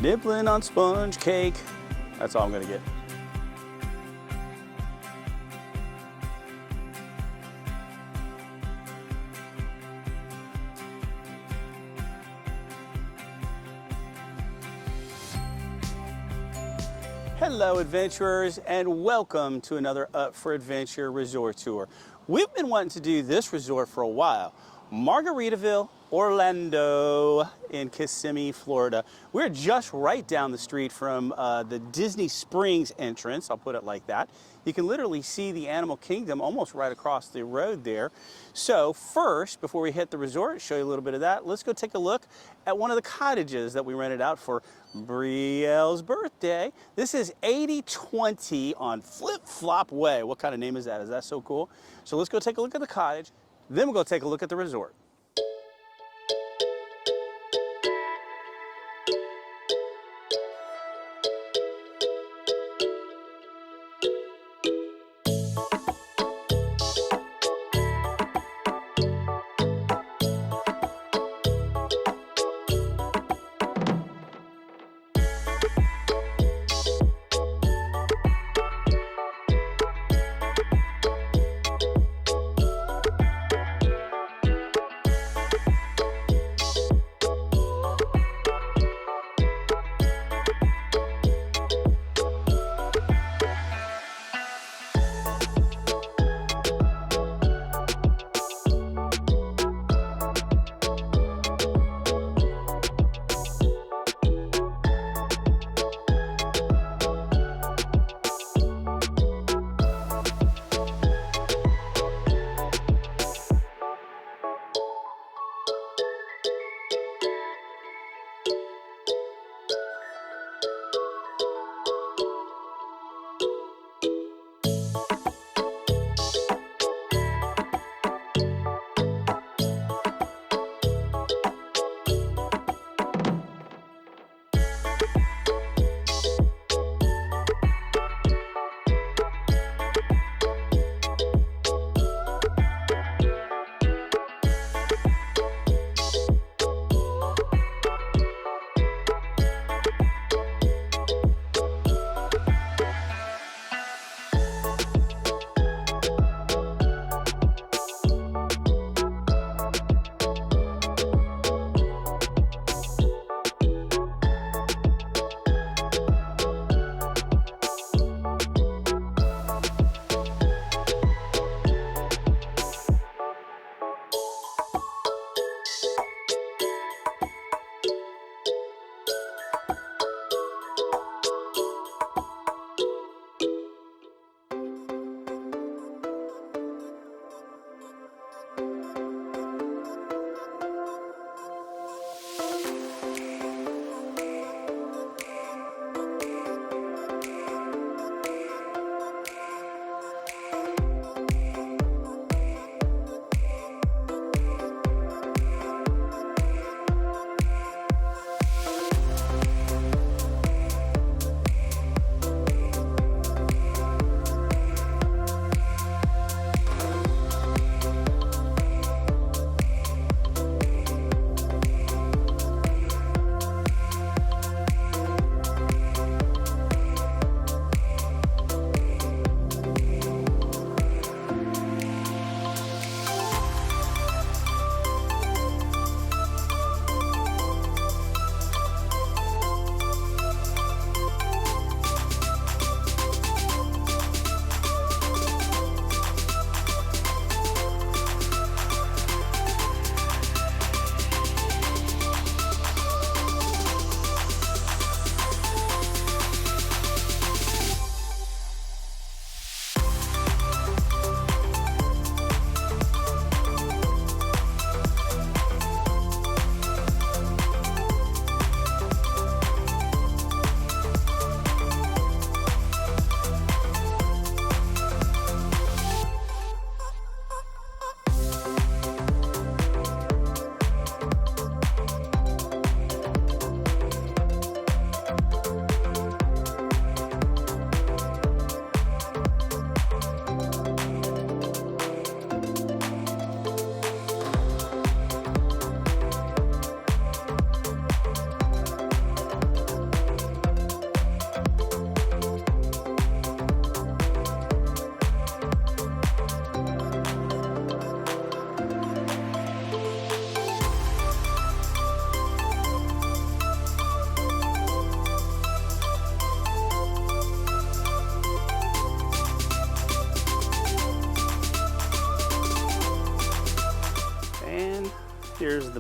Nibbling on sponge cake. That's all I'm gonna get. Hello adventurers, and welcome to another Up for Adventure resort tour. We've been wanting to do this resort for a while. Margaritaville Orlando in Kissimmee, Florida. We're just right down the street from the Disney Springs entrance, I'll put it like that. You can literally see the Animal Kingdom almost right across the road there. So first, before we hit the resort, show you a little bit of that, let's go take a look at one of the cottages that we rented out for Brielle's birthday. This is 8020 on Flip Flop Way. What kind of name is that? Is that so cool? So let's go take a look at the cottage, then we'll go take a look at the resort.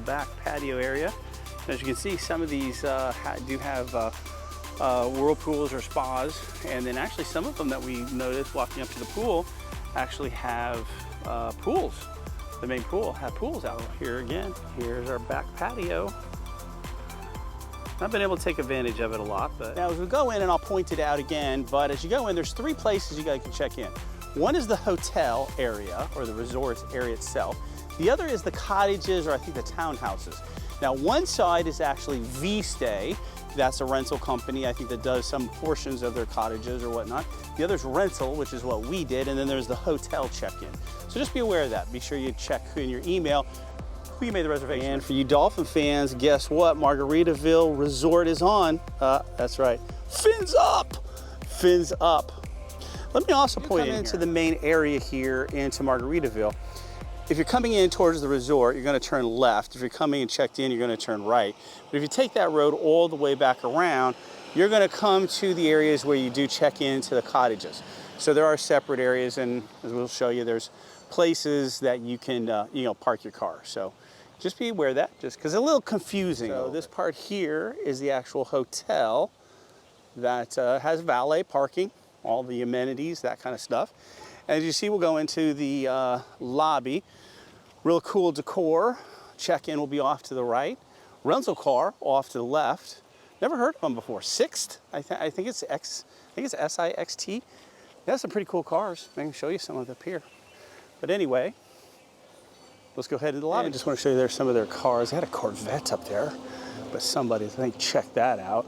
the back patio area. As you can see, some of these do have whirlpools or spas, and then actually some of them that we noticed walking up to the pool actually have pools. The main pool have pools out here. Again, here's our back patio. I've been able to take advantage of it a lot, but now as we go in, and I'll point it out again, but as you go in, there's 3 places you guys can check in. One is the hotel area, or the resort area itself. The other is the cottages, or I think the townhouses. Now, one side is actually V-Stay. That's a rental company, I think, that does some portions of their cottages or whatnot. The other's rental, which is what we did, and then there's the hotel check-in. So just be aware of that. Be sure you check in your email who you made the reservation. And for you Dolphin fans, guess what? Margaritaville Resort is on. That's right. Fins up! Fins up. Let me also point into the main area here into Margaritaville. If you're coming in towards the resort, you're going to turn left. If you're coming and checked in, you're going to turn right. But if you take that road all the way back around, you're going to come to the areas where you do check into the cottages. So there are separate areas, and as we'll show you, there's places that you can park your car. So just be aware of that, just because it's a little confusing. So this part here is the actual hotel that has valet parking, all the amenities, that kind of stuff. As you see, we'll go into the lobby. Real cool decor. Check-in will be off to the right. Rental car off to the left. Never heard of them before. Sixt, I think it's S-I-X-T. They have some pretty cool cars. I can show you some of them up here. But anyway, let's go ahead to the lobby. I just want to show you there's some of their cars. They had a Corvette up there, but somebody, I think, checked that out.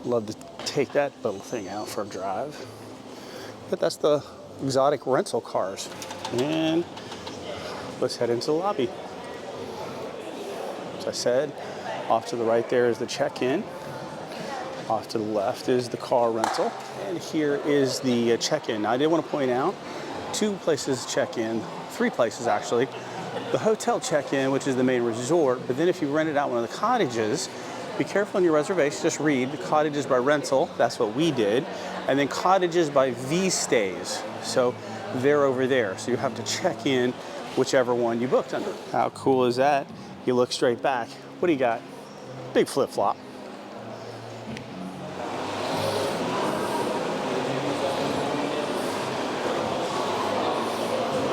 Love to take that little thing out for a drive. But that's the exotic rental cars. And let's head into the lobby. As I said, off to the right there is the check-in. Off to the left is the car rental. And here is the check-in. I did want to point out 2 places to check in, 3 places actually. The hotel check-in, which is the main resort, but then if you rented out one of the cottages, be careful in your reservation. Just read the cottages by rental. That's what we did. And then cottages by V-Stays. So they're over there. So you have to check in whichever one you booked under. How cool is that? You look straight back. What do you got? Big flip-flop.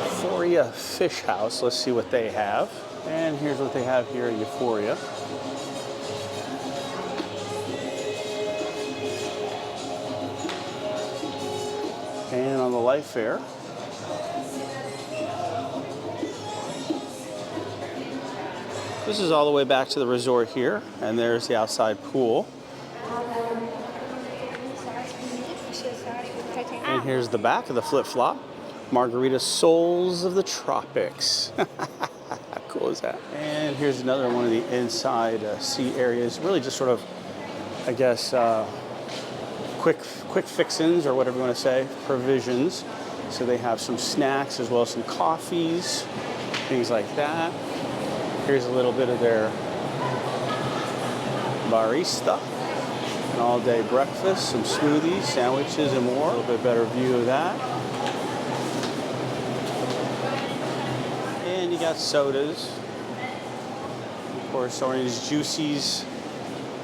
Euphoria Fish House. Let's see what they have. And here's what they have here at Euphoria. And on the light fare, this is all the way back to the resort here, and there's the outside pool. And here's the back of the flip-flop. Margarita Souls of the Tropics. How cool is that? And here's another one of the inside seat areas. Really just sort of, I guess, quick fixins, or whatever you want to say, provisions. So they have some snacks as well as some coffees, things like that. Here's a little bit of their barista, an all-day breakfast, some smoothies, sandwiches, and more. A little bit better view of that. And you got sodas, of course, orange juices,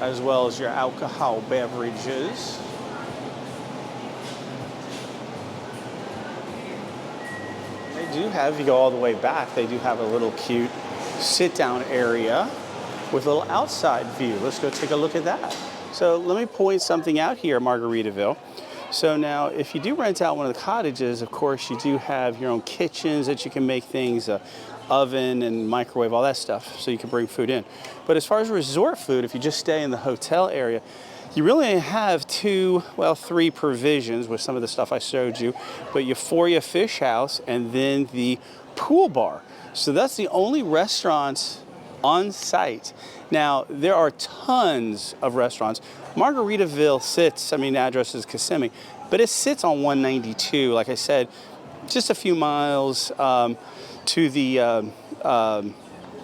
as well as your alcohol beverages. They do have, if you go all the way back, they do have a little cute sit-down area with a little outside view. Let's go take a look at that. So let me point something out here, Margaritaville. So now, if you do rent out one of the cottages, of course, you do have your own kitchens that you can make things, oven and microwave, all that stuff, so you can bring food in. But as far as resort food, if you just stay in the hotel area, you really only have 3 provisions with some of the stuff I showed you, but Euphoria Fish House and then the pool bar. So that's the only restaurants on site. Now, there are tons of restaurants. Margaritaville sits, address is Kissimmee, but it sits on 192, like I said, just a few miles to the, I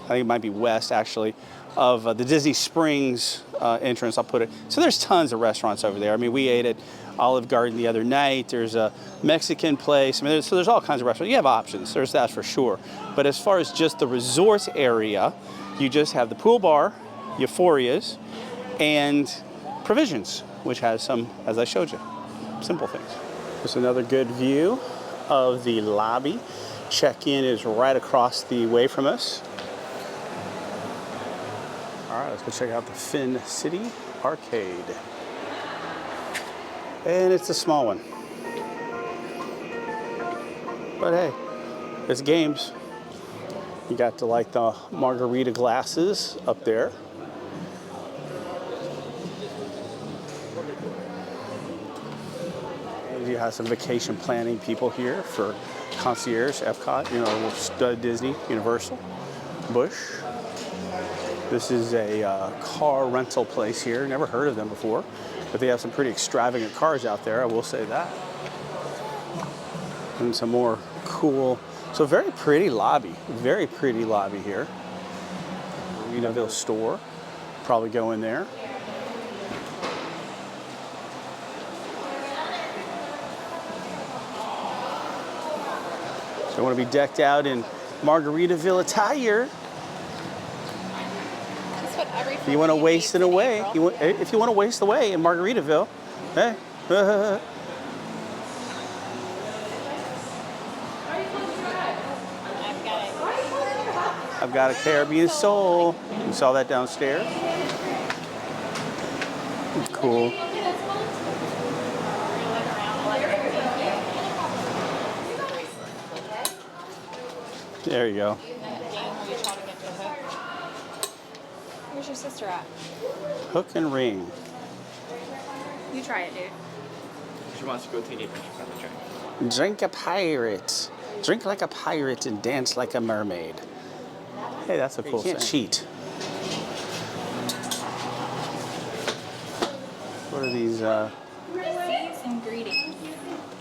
think it might be west actually, of the Disney Springs entrance, I'll put it. So there's tons of restaurants over there. I mean, we ate at Olive Garden the other night. There's a Mexican place. I mean, so there's all kinds of restaurants. You have options. There's that for sure. But as far as just the resort area, you just have the pool bar, Euphoria's, and Provisions, which has some, as I showed you, simple things. There's another good view of the lobby. Check-in is right across the way from us. All right, let's go check out the Fin City Arcade. And it's a small one. But hey, it's games. You got to like the margarita glasses up there. And you have some vacation planning people here for concierge, Epcot, you know, Disney, Universal, Busch. This is a car rental place here. Never heard of them before, but they have some pretty extravagant cars out there, I will say that. And some more cool, so very pretty lobby here. Margaritaville store, probably go in there. So I want to be decked out in Margaritaville attire. You want to waste it away. If you want to waste away in Margaritaville, hey. I've got a Caribbean soul. You saw that downstairs? Cool. There you go. Where's your sister at? Hook and ring. You try it, dude. She wants to go to the adventure. Drink a pirate. Drink like a pirate and dance like a mermaid. Hey, that's a cool thing. You can't cheat. What are these? Seeds and greetings.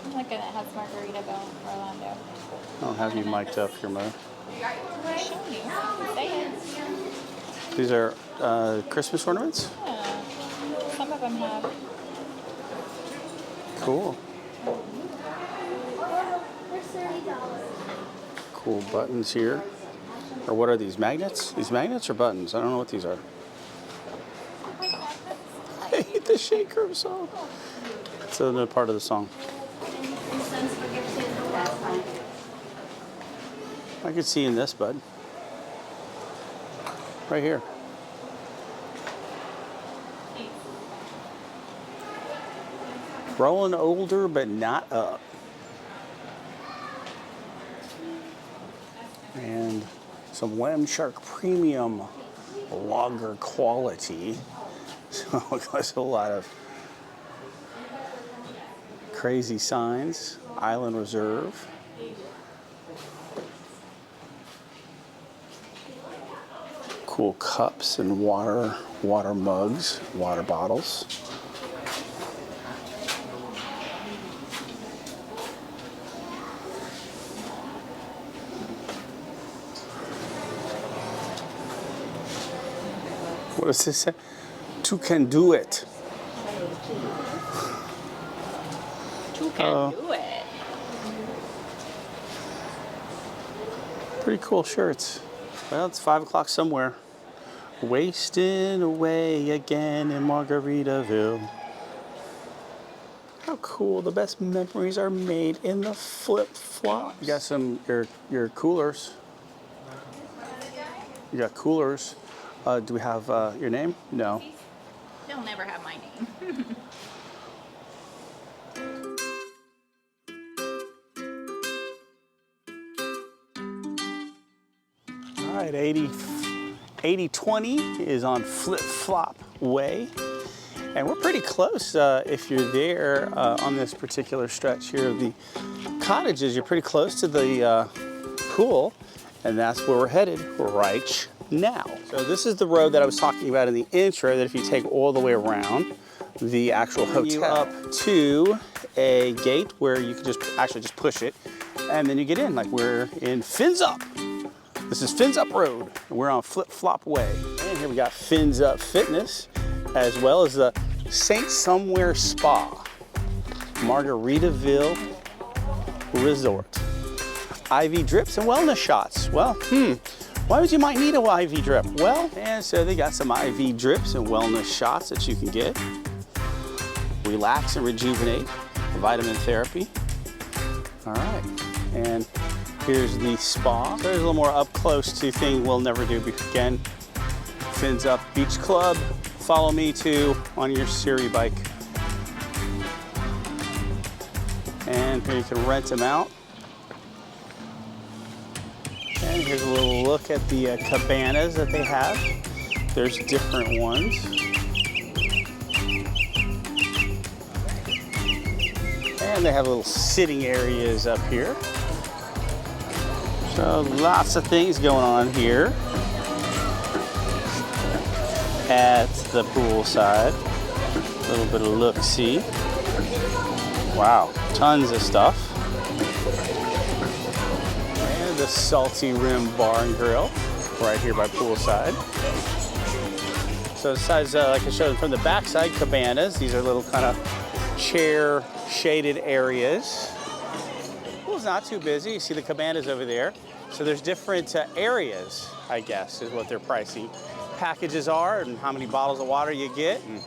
I'm looking at has Margaritaville Orlando. I'll have you mic'd up here, Mo. I'm showing you. Say it. These are Christmas ornaments? Yeah. Some of them have. Cool. Cool buttons here. Or what are these, magnets? These magnets or buttons? I don't know what these are. I hate the shaker song. It's another part of the song. I could see in this, bud. Right here. Growing older, but not up. And some Lamb Shark Premium lager quality. So there's a lot of crazy signs. Island Reserve. Cool cups and water mugs, water bottles. What does this say? Two can do it. Two can do it. Pretty cool shirts. Well, it's 5 o'clock somewhere. Wasting away again in Margaritaville. How cool. The best memories are made in the flip-flops. You got some, your coolers. You got coolers. Do we have your name? No. They'll never have my name. All right, 80-20 is on Flip-Flop Way. And we're pretty close if you're there on this particular stretch here of the cottages. You're pretty close to the pool, and that's where we're headed right now. So this is the road that I was talking about in the intro, that if you take all the way around the actual hotel up to a gate where you can just push it, and then you get in. Like, we're in Fins Up. This is Fins Up Road, and we're on Flip Flop Way. And And here we got Fins Up Fitness, as well as the Saint Somewhere Spa, Margaritaville Resort. IV drips and wellness shots. Well, why would you might need an IV drip? Well, and so they got some IV drips and wellness shots that you can get. Relax and rejuvenate, vitamin therapy. All right, and here's the spa. So there's a little more up close to thing we'll never do again. Fins Up Beach Club. Follow me too on your Surrey bike. And here you can rent them out. And here's a little look at the cabanas that they have. There's different ones. And they have little sitting areas up here. So lots of things going on here at the pool side. A little bit of look-see. Wow, tons of stuff. And the Salty Rim Bar and Grill right here by poolside. So besides, like I showed from the backside, cabanas. These are little kind of chair shaded areas. Pool's not too busy. You see the cabanas over there. So there's different areas, I guess, is what their pricing packages are and how many bottles of water you get. And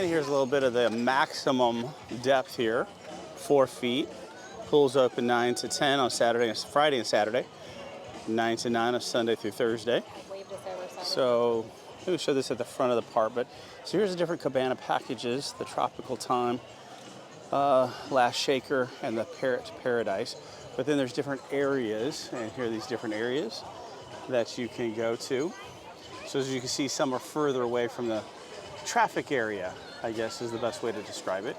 here's a little bit of the maximum depth here, 4 feet. Pool's open 9 to 10 on Friday and Saturday, 9 to 9 on Sunday through Thursday. So let me show this at the front of the part. But so here's the different cabana packages: the Tropical Time, Last Shaker, and the Parrot Paradise. But then there's different areas, and here are these different areas that you can go to. So as you can see, some are further away from the traffic area, I guess is the best way to describe it.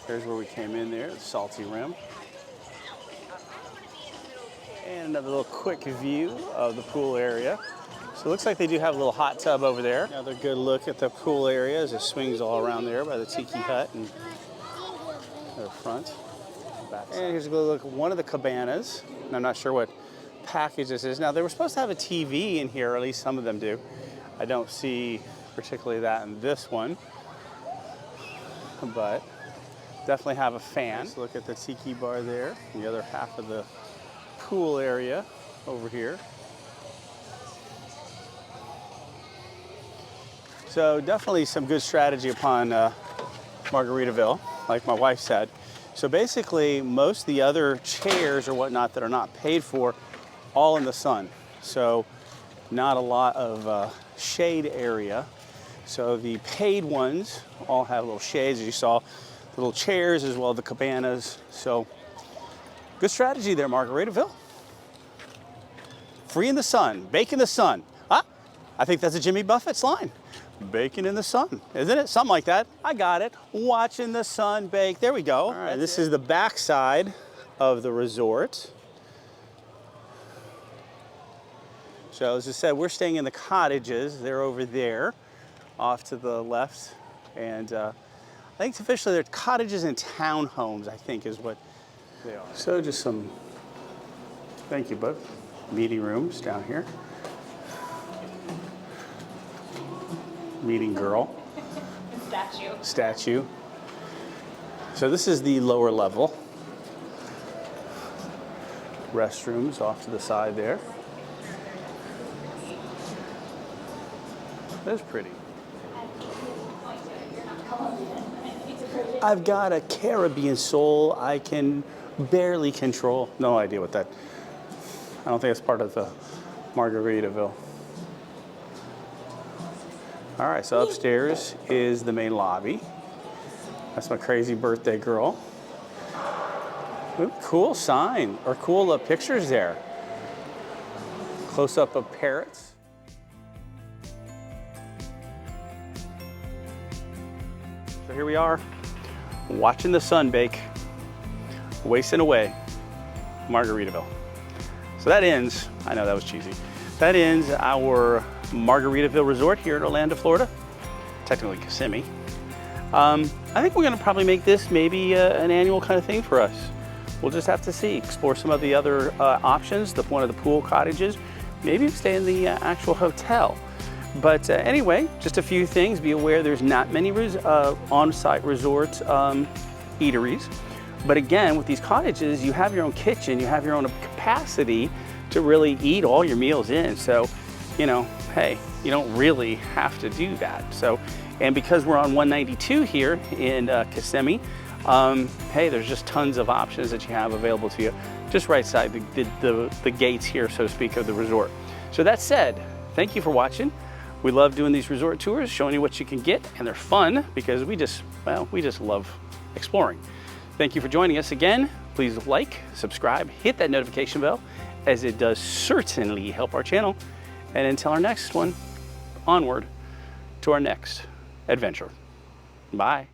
There's where we came in there, the Salty Rim. And another little quick view of the pool area. So it looks like they do have a little hot tub over there. Another good look at the pool area as it swings all around there by the tiki hut and the front. And here's a good look at one of the cabanas. And I'm not sure what package this is. Now, they were supposed to have a TV in here, or at least some of them do. I don't see particularly that in this one, but definitely have a fan. Let's look at the tiki bar there, the other half of the pool area over here. So definitely some good strategy upon Margaritaville, like my wife said. So basically, most of the other chairs or whatnot that are not paid for, all in the sun. So not a lot of shade area. So the paid ones all have little shades, as you saw, little chairs as well as the cabanas. So good strategy there, Margaritaville. Free in the sun, bake in the sun. Ah, I think that's a Jimmy Buffett's line. Baking in the sun, isn't it? Something like that. I got it. Watching the sun bake. There we go. All right, this is the back side of the resort. So as I said, we're staying in the cottages. They're over there, off to the left. And I think officially they're cottages and townhomes, I think is what they are. So just some, thank you, bud, meeting rooms down here. Meeting girl. Statue. So this is the lower level. Restrooms off to the side there. That's pretty. I've got a Caribbean soul I can barely control. No idea what that, I don't think it's part of the Margaritaville. All right, so upstairs is the main lobby. That's my crazy birthday girl. Ooh, cool sign, or cool pictures there. Close up of parrots. So here we are, watching the sun bake, wasting away, Margaritaville. So that ends, I know that was cheesy, that ends our Margaritaville Resort here in Orlando, Florida. Technically Kissimmee. I think we're gonna probably make this maybe an annual kind of thing for us. We'll just have to see, explore some of the other options, one of the pool cottages, maybe stay in the actual hotel. But anyway, just a few things. Be aware there's not many on-site resort eateries. But again, with these cottages, you have your own kitchen, you have your own capacity to really eat all your meals in. So, you know, hey, you don't really have to do that. So, and because we're on 192 here in Kissimmee, hey, there's just tons of options that you have available to you, just right side the gates here, so to speak, of the resort. So that said, thank you for watching. We love doing these resort tours, showing you what you can get, and they're fun because we just love exploring. Thank you for joining us again. Please like, subscribe, hit that notification bell, as it does certainly help our channel. And until our next one, onward to our next adventure. Bye.